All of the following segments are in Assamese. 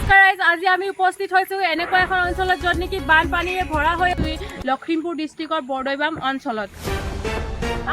নমস্কাৰ আজি আমি উপস্থিত হৈছোঁ এনেকুৱা এখন অঞ্চলত য'ত নেকি বানপানীৰে ভৰা হৈ লখিমপুৰ ডিষ্ট্ৰিক্টৰ বৰদৈবাম অঞ্চলত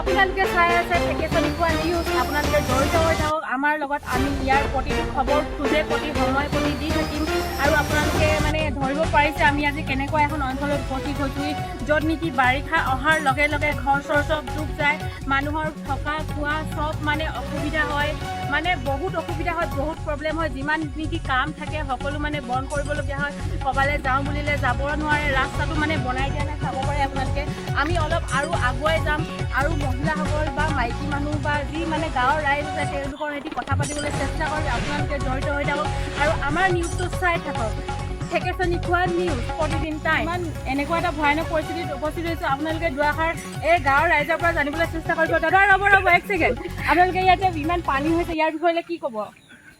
আপোনালোকে চাই আছে ঠেকেচনীখোৱা নিউজ আপোনালোকে জড়িত হৈ থাকক আমাৰ লগত আমি ইয়াৰ প্ৰতিটো খবৰ খোজে প্ৰতি সময় প্ৰতি দি থাকিম আৰু আপোনালোকে মানে ধৰিব পাৰিছে আমি আজি কেনেকুৱা এখন অঞ্চলত উপস্থিত হৈছোঁ য'ত নেকি বাৰিষা অহাৰ লগে লগে ঘৰ চৰ চব ডুব যায় মানুহৰ থকা খোৱা চব মানে অসুবিধা হয় মানে বহুত অসুবিধা হয় বহুত প্ৰব্লেম হয় যিমান নেকি কাম থাকে সকলো মানে বন্ধ কৰিবলগীয়া হয় ক'বালৈ যাওঁ বুলিলে যাব নোৱাৰে ৰাস্তাটো মানে বনাই দিয়া নাই চাব পাৰে আপোনালোকে আমি অলপ আৰু আগুৱাই যাম আৰু মহিলাসকল বা মাইকী মানুহ বা যি মানে গাঁৱৰ ৰাইজ আছে তেওঁলোকৰ সৈতে কথা পাতিবলৈ চেষ্টা কৰি আপোনালোকে জড়িত হৈ থাকক আৰু আমাৰ নিউজটো চাই থাকক ঠেকেচনীখোৱা নিউজ প্ৰতিদিন টাইম ইমান এনেকুৱা এটা ভয়ানক পৰিস্থিতিত উপস্থিত হৈছোঁ আপোনালোকে দুআষাৰ এই গাঁৱৰ ৰাইজৰ পৰা জানিবলৈ চেষ্টা কৰিব দাদা ৰ'ব এক ছেকেণ্ড আপোনালোকে ইয়াতে ইমান পানী হৈছে ইয়াৰ বিষয়ে কি ক'ব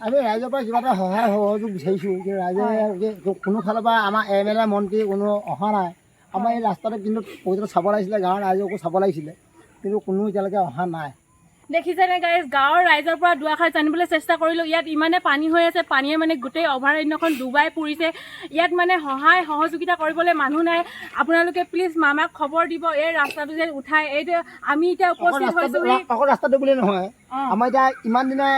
আমি ৰাইজৰ পৰা কিবা এটা সহায় সহযোগ বিচাৰিছোঁ যে ৰাইজে কোনো ফালৰ পৰা আমাৰ MLA মন্ত্ৰী কোনো অহা নাই আমাৰ এই ৰাস্তাটো কিন্তু পইচাটো চাব লাগিছিলে গাঁৱৰ ৰাইজকো চাব লাগিছিলে কিন্তু কোনো এতিয়ালৈকে অহা নাই দেখিছেনে গাইজ গাঁৱৰ ৰাইজৰ পৰা দুআষাৰ জানিবলৈ চেষ্টা কৰিলোঁ ইয়াত ইমানে পানী হৈ আছে পানীয়ে মানে গোটেই অভয়াৰণ্যখন ডুবাই পৰিছে ইয়াত মানে সহায় সহযোগিতা কৰিবলৈ মানুহ নাই আপোনালোকে প্লিজ মামাক খবৰ দিব এই ৰাস্তাটো যে উঠাই এইটো আমি এতিয়া উপস্থিত হৈছোঁ অকল ৰাস্তাটো বুলি নহয় আমাৰ এতিয়া ইমান দিনে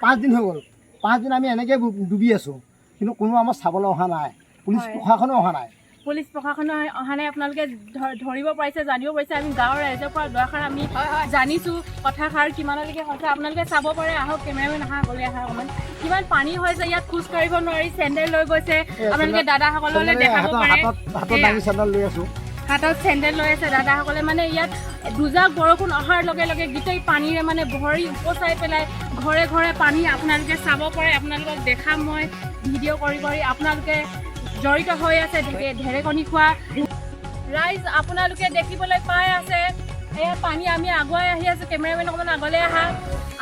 5 দিন হৈ গ'ল 5 দিন আমি এনেকৈ ডুবি আছোঁ কিন্তু কোনো আমাৰ চাবলৈ অহা নাই পুলিচ প্ৰশাসনো অহা নাই পুলিচ প্ৰশাসন অহা নাই আপোনালোকে ধৰিব পাৰিছে জানিব পাৰিছে আমি গাঁৱৰ ৰাইজৰ পৰা দুআষাৰ আমি জানিছোঁ কথাষাৰ কিমানলৈকে হৈছে আপোনালোকে চাব পাৰে আহক কেমেৰামেন আহা গ'লে আহা অকণমান কিমান পানী হৈছে ইয়াত খোজ কাঢ়িব নোৱাৰি চেণ্ডেল লৈ গৈছে আপোনালোকে দাদাসকললৈ দেখাব পাৰে হাতত চেণ্ডেল লৈ আছে দাদাসকলে মানে ইয়াত দুজাক বৰষুণ অহাৰ লগে লগে গোটেই পানীৰে মানে ভৰি উপচাই পেলাই ঘৰে ঘৰে পানী আপোনালোকে চাব পাৰে আপোনালোকক দেখাম মই ভিডিঅ' কৰি কৰি আপোনালোকে জড়িত হৈ আছে ঢেৰেকণীখোৱা ৰাইজ আপোনালোকে দেখিবলৈ পাই আছে এয়া পানী আমি আগুৱাই আহি আছোঁ কেমেৰামেন অকণমান আগলৈ আহা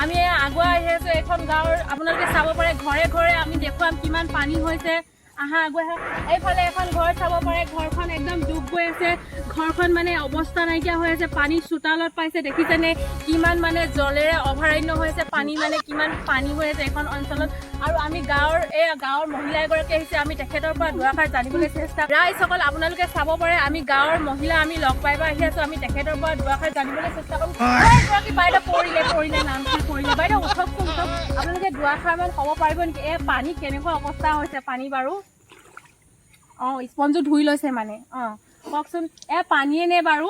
আমি আগুৱাই আহি আছোঁ এইখন গাঁৱৰ আপোনালোকে চাব পাৰে ঘৰে ঘৰে আমি দেখুৱাম কিমান পানী হৈছে আহা আগুৱাই আহা এইফালে এখন ঘৰ চাব পাৰে ঘৰখন একদম ডুব গৈ আছে ঘৰখন মানে অৱস্থা নাইকিয়া হৈ আছে পানী চোতালত পাইছে দেখিছেনে কিমান মানে জলেৰে অভয়াৰণ্য হৈ আছে পানী মানে কিমান পানী হৈ আছে এইখন অঞ্চলত আৰু আমি গাঁৱৰ মহিলা এগৰাকী আহিছে আমি তেখেতৰ পৰা দুআষাৰ জানিবলৈ চেষ্টা ৰাইজসকল আপোনালোকে চাব পাৰে আমি গাঁৱৰ মহিলা আমি লগ পাই আহি আছোঁ আমি তেখেতৰ পৰা দুআষাৰ জানিবলৈ চেষ্টা কৰিম এগৰাকী বাইদেউ পৰিলে নামটো পৰিলে বাইদেউ উঠকচোন উঠক আপোনালোকে দুআষাৰমান ক'ব পাৰিব নেকি এই পানী কেনেকুৱা অৱস্থা হৈছে পানী বাৰু স্পঞ্জো ধুই লৈছে মানে কওকচোন পানীয়ে নে বাৰু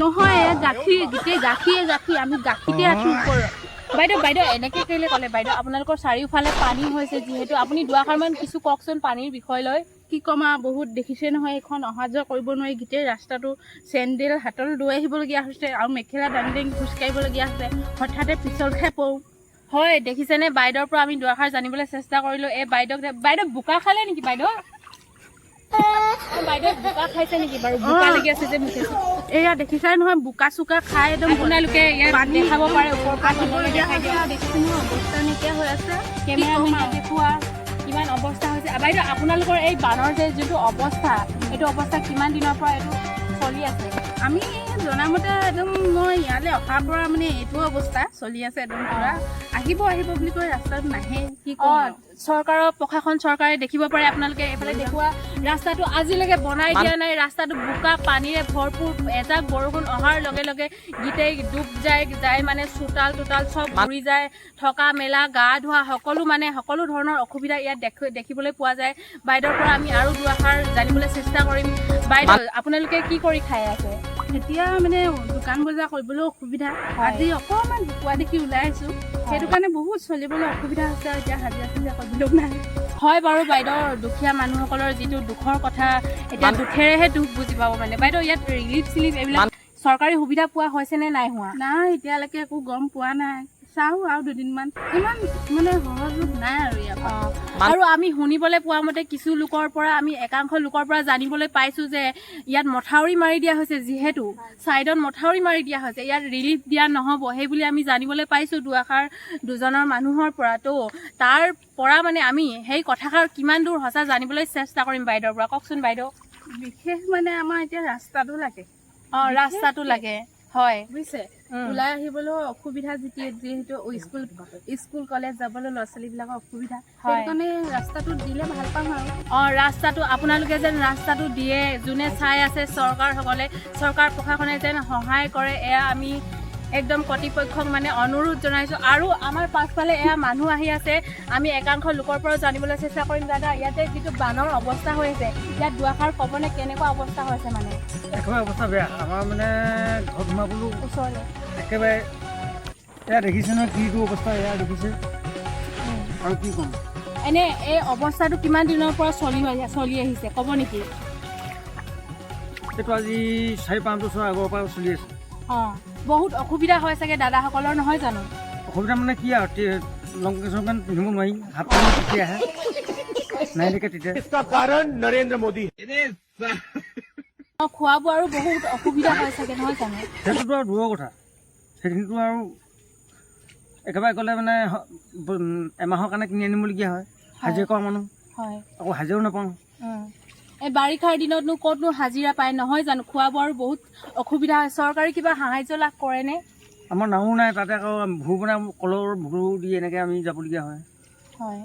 নহয় গাখীৰ গোটেই গাখীৰ আমি গাখীৰতে আছোঁ ওপৰত বাইদেউ এনেকৈ কেলৈ ক'লে বাইদেউ আপোনালোকৰ চাৰিওফালে পানী হৈছে যিহেতু আপুনি দুআষাৰমান কিছু কওকচোন পানীৰ বিষয় লৈ কি ক'ম আৰু বহুত দেখিছে নহয় এইখন অহা যোৱা কৰিব নোৱাৰি গোটেই ৰাস্তাটো চেণ্ডেল হাতত লৈ আহিবলগীয়া হৈছে আৰু মেখেলা দাঙি দাঙি খোজকাঢ়িবলগীয়া হৈছে হঠাতে পিছল খাই পৰোঁ হয় দেখিছেনে বাইদেউৰ পৰা আমি দুআষাৰ জানিবলৈ চেষ্টা কৰিলোঁ এই বাইদেউ বোকা খালে নেকি বাইদেউ বোকা খাইছে নেকি বাৰু বোকা লাগি আছে যে মুখে এয়া দেখিছাই নহয় বোকা চোকা খাই একদম আপোনালোকে ইয়াত দেখাব পাৰে ওপৰৰ পৰা দেখিছে নহয় অৱস্থা নাইকিয়া হৈ আছে কেমেৰামেন দেখুওৱা কিমান অৱস্থা হৈছে বাইদেউ আপোনালোকৰ এই বানৰ যে যিটো অৱস্থা এইটো অৱস্থা কিমান দিনৰ পৰা এইটো চলি আছে আমি জনামতে একদম মই ইয়ালৈ অহাৰ পৰা মানে এইটো অৱস্থা চলি আছে একদম পুৰা আহিব বুলি কৈ ৰাস্তাটো নাহে কি কয় চৰকাৰৰ প্ৰশাসন চৰকাৰে দেখিব পাৰে আপোনালোকে এইফালে দেখুওৱা ৰাস্তাটো আজিলৈকে বনাই দিয়া নাই ৰাস্তাটো বোকা পানীৰে ভৰপূৰ এজাক বৰষুণ অহাৰ লগে লগে গোটেই ডুব যায় মানে চোতাল চব ঘূৰি যায় থকা মেলা গা ধোৱা সকলো ধৰণৰ অসুবিধা ইয়াত দেখিবলৈ পোৱা যায় বাইদেউৰ পৰা আমি আৰু দুআষাৰ জানিবলৈ চেষ্টা কৰিম বাইদেউ আপোনালোকে কি কৰি খাই আছে এতিয়া মানে দোকান বজাৰ কৰিবলৈ অসুবিধা আজি অকণমান ঢুকুৱা দেখি ওলাই আহিছোঁ সেইটো কাৰণে বহুত চলিবলৈ অসুবিধা হৈছে আৰু এতিয়া হাজিৰা কৰিবলৈ নাই হয় বাৰু বাইদেউ দুখীয়া মানুহসকলৰ যিটো দুখৰ কথা এতিয়া দুখেৰেহে দুখ বুজি পাব মানে বাইদেউ ইয়াত ৰিলিফ এইবিলাক চৰকাৰী সুবিধা পোৱা হৈছে নে নাই হোৱা নাই এতিয়ালৈকে একো গম পোৱা নাই চাওঁ আৰু দুদিনমান ইমান মানে সহযোগ নাই আৰু ইয়াৰ পৰা আৰু আমি শুনিবলৈ পোৱা মতে কিছু লোকৰ পৰা আমি একাংশ লোকৰ পৰা জানিবলৈ পাইছোঁ যে ইয়াত মথাউৰি মাৰি দিয়া হৈছে যিহেতু ছাইডত মথাউৰি মাৰি দিয়া হৈছে ইয়াত ৰিলিফ দিয়া নহ'ব সেই বুলি আমি জানিবলৈ পাইছোঁ দুআষাৰ দুজনৰ মানুহৰ পৰা তো তাৰ পৰা মানে আমি সেই কথাষাৰ কিমান দূৰ সঁচা জানিবলৈ চেষ্টা কৰিম বাইদেউৰ পৰা কওকচোন বাইদেউ বিশেষ মানে আমাৰ এতিয়া ৰাস্তাটো লাগে ৰাস্তাটো লাগে হয় বুজিছে ওলাই আহিবলৈও অসুবিধা যিহেতু স্কুল কলেজ যাবলৈ ল'ৰা ছোৱালীবিলাকৰ অসুবিধা সেইকাৰণে ৰাস্তাটো দিলে ভাল পাম আৰু ৰাস্তাটো আপোনালোকে যেন ৰাস্তাটো দিয়ে, যোনে চাই আছে চৰকাৰ প্ৰশাসনে যেন সহায় কৰে, এয়া আমি একদম কৰ্তৃপক্ষক মানে অনুৰোধ জনাইছোঁ। আৰু আমাৰ পাছফালে এয়া মানুহ আহি আছে, আমি একাংশ লোকৰ পৰাও জানিবলৈ চেষ্টা কৰিম। দাদা, ইয়াতে যিটো বানৰ অৱস্থা হৈ আছে, ইয়াত দুআষাৰ ক'বনে কেনেকুৱা অৱস্থা হৈছে? মানে একেবাৰে অৱস্থা বেয়া, আমাৰ মানে ঘৰত সোমাবলৈ ওচৰলৈ একেবাৰে এয়া দেখিছে নহয় কিটো অৱস্থা, এয়া দেখিছে আৰু কি ক'ম। এনে এই অৱস্থাটো কিমান দিনৰ পৰা চলি আহিছে ক'ব নেকি? এইটো আজি 4-5 বছৰ আগৰ পৰা চলি আছে। বহুত অসুবিধা হয় চাগে দাদাসকলৰ, নহয় জানো? অসুবিধা মানে কি আৰু লং পেণ্ট পিন্ধিব নোৱাৰি, হাফ পেণ্ট তেতিয়া আহে নাই দেখে তেতিয়া। খোৱা বোৱাৰো বহুত অসুবিধা হয় চাগে, নহয় জানো? সেইটোতো আৰু দূৰৰ কথা, সেইখিনিতো আৰু একেবাৰে গ'লে মানে এমাহৰ কাৰণে কিনি আনিবলগীয়া হয়। হাজিৰা কৰা মানুহ হয়, আকৌ হাজিৰাও নাপাওঁ। এই বাৰিষাৰ দিনতনো ক'তনো হাজিৰা পায়, নহয় জানো? খোৱা বোৱাৰো বহুত অসুবিধা হয়। চৰকাৰে কিবা সাহায্য লাভ কৰেনে? আমাৰ নাও নাই, তাতে আকৌ ভূৰ বনাই কলৰ ভূৰ দি এনেকৈ আমি যাবলগীয়া হয়। হয়,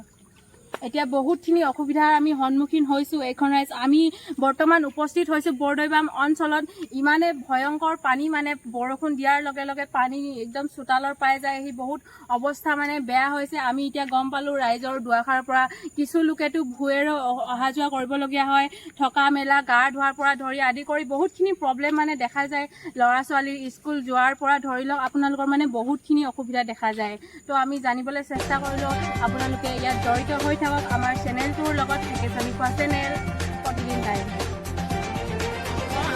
এতিয়া বহুতখিনি অসুবিধাৰ আমি সন্মুখীন হৈছোঁ। এইখন আমি বৰ্তমান উপস্থিত হৈছোঁ বৰদৈবাম অঞ্চলত। ইমানে ভয়ংকৰ পানী, মানে বৰষুণ দিয়াৰ লগে লগে পানী একদম চোতালৰ পাই যায়, আহি বহুত অৱস্থা মানে বেয়া হৈছে। আমি এতিয়া গম পালোঁ ৰাইজৰ দুআষাৰৰ পৰা, কিছু লোকেতো ভুঁয়েৰে অহা যোৱা কৰিবলগীয়া হয়, থকা মেলা, গা ধোৱাৰ পৰা ধৰি আদি কৰি বহুতখিনি প্ৰব্লেম মানে দেখা যায়। ল'ৰা ছোৱালীৰ স্কুল যোৱাৰ পৰা ধৰি লওক আপোনালোকৰ মানে বহুতখিনি অসুবিধা দেখা যায়। তো আমি জানিবলৈ চেষ্টা কৰিলোঁ, আপোনালোকে ইয়াত জড়িত হৈ থাকক আমাৰ চেনেলটোৰ লগত, ঢেকেচানী খোৱা চেনেল প্ৰতিদিন টাইম।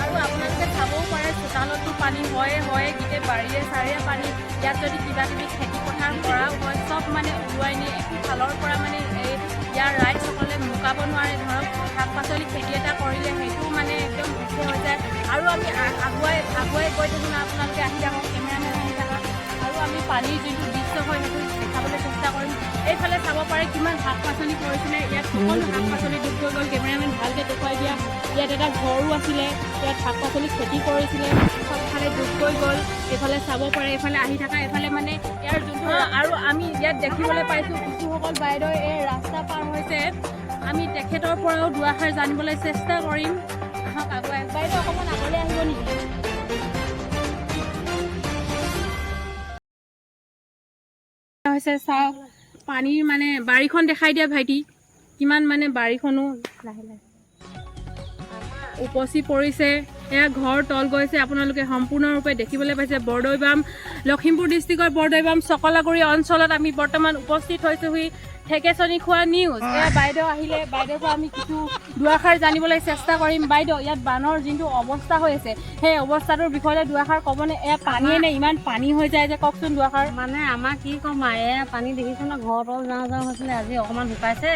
আৰু আপোনালোকে চাবও পাৰে চোতালতো পানী হয়ে গোটেই বাৰীয়ে চাৰিয়ে পানী। ইয়াত যদি কিবা কিবি খেতি পথাৰ কৰাও হয়, চব মানে উৰুৱাই নিয়ে। একো ফালৰ পৰা মানে ইয়াৰ ৰাইজসকলে মুকাব নোৱাৰে। ধৰক শাক পাচলি খেতি এটা কৰিলে সেইটো মানে একদম উঠে হৈ যায়। আৰু আমি আগুৱাই গৈ থাকোঁ না, আপোনালোকে আহি থাকক, কেমেৰামেন আহি থাকক, আৰু আমি পানীৰ যোনটো দৃশ্য হয় সেইটো দেখাবলৈ চেষ্টা কৰিম। এইফালে চাব পাৰে কিমান শাক পাচলি কৰিছিলে, ইয়াত সকলো শাক পাচলি ডুব গৈ গ'ল। কেমেৰামেন ভালকৈ দেখুৱাই দিয়া। ইয়াত এটা ঘৰো আছিলে, ইয়াত শাক পাচলি খেতি কৰিছিলে, চবফালে ডুব গৈ গ'ল। এইফালে চাব পাৰে, এইফালে আহি থকা, এইফালে মানে ইয়াৰ যোনটো, আৰু আমি ইয়াত দেখিবলৈ পাইছোঁ কিছুসকল বাইদেউ এই ৰাস্তা পাৰ হৈছে। আমি তেখেতৰ পৰাও দুআষাৰ জানিবলৈ চেষ্টা কৰিম। আহক আগুৱাই। বাইদেউ অকণমান আগলৈ আহিব নেকি? হৈছে চাওক, পানীৰ মানে বাৰীখন দেখাই দিয়া ভাইটি, কিমান মানে বাৰীখনো লাহে লাহে উপচি পৰিছে। এয়া ঘৰ তল গৈছে, আপোনালোকে সম্পূৰ্ণৰূপে দেখিবলৈ পাইছে। বৰদৈবাম, লখিমপুৰ ডিষ্ট্ৰিক্টৰ বৰদৈবাম চকলাগুৰি অঞ্চলত আমি বৰ্তমান উপস্থিত হৈছোঁহি। ঢেকেচনি খোৱা নিউজ। এয়া বাইদেউ আহিলে, বাইদেউৰ পৰা আমি কিছু দুআষাৰ জানিবলৈ চেষ্টা কৰিম। বাইদেউ, ইয়াত বানৰ যোনটো অৱস্থা হৈ আছে, সেই অৱস্থাটোৰ বিষয়ে দুআষাৰ ক'বনে? এয়া পানীয়ে নে ইমান পানী হৈ যায় যে, কওকচোন দুআষাৰ। মানে আমাৰ কি ক'ম আৰু, এয়া পানী দেখিছোঁ ন, ঘৰ তল যাওঁ হৈছিলে, আজি অকণমান শুকাইছে।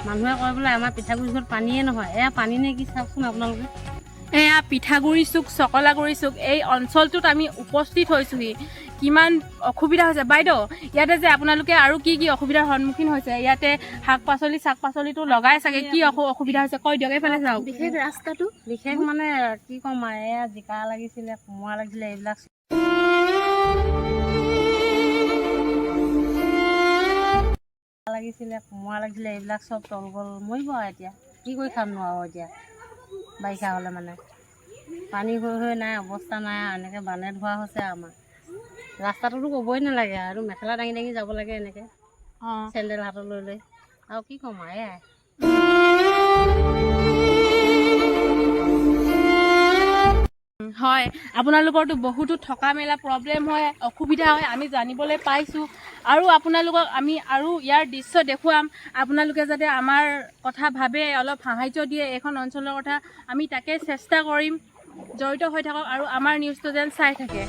মানুহে কয় বোলে আমাৰ পিঠাগুৰি চুকত পানীয়ে নহয়, এয়া পানী নে কি চাওকচোন আপোনালোকে। এয়া পিঠাগুৰি চুক, চকলাগুৰি চুক, এই অঞ্চলটোত আমি উপস্থিত হৈছোঁহি। কিমান অসুবিধা হৈছে বাইদেউ, ইয়াতে যে আপোনালোকে আৰু কি কি অসুবিধাৰ সন্মুখীন হৈছে? ইয়াতে শাক পাচলিটো লগাই চাগে, কি অসুবিধা হৈছে কৈ দিয়ক। এইফালে যাওক। বিশেষ ৰাস্তাটো বিশেষ মানে কি ক'ম আৰু, এয়া জিকা লাগিছিলে, কোমোৰা লাগিছিলে, এইবিলাক চব তল গ'ল, মৰিব আৰু এতিয়া কি কৰি খামনো আৰু এতিয়া বাৰিষা হ'লে মানে পানী হৈ নাই, অৱস্থা নাই আৰু এনেকৈ বানে ধোৱা হৈছে আমাৰ। ৰাস্তাটোতো ক'বই নালাগে আৰু, মেখেলা দাঙি দাঙি যাব লাগে এনেকৈ, চেণ্ডেল হাতত লৈ লৈ, আৰু কি ক'ম আৰু এয়াই। হয়, আপোনালোকৰতো বহুতো থকা মেলা প্ৰব্লেম হয়, অসুবিধা হয়, আমি জানিবলৈ পাইছোঁ। আৰু আপোনালোকক আমি আৰু ইয়াৰ দৃশ্য দেখুৱাম, আপোনালোকে যাতে আমাৰ কথা ভাবে, অলপ সাহাৰ্য দিয়ে এইখন অঞ্চলৰ কথা, আমি তাকে চেষ্টা কৰিম। জড়িত হৈ থাকক আৰু আমাৰ নিউজটো যেন চাই থাকে।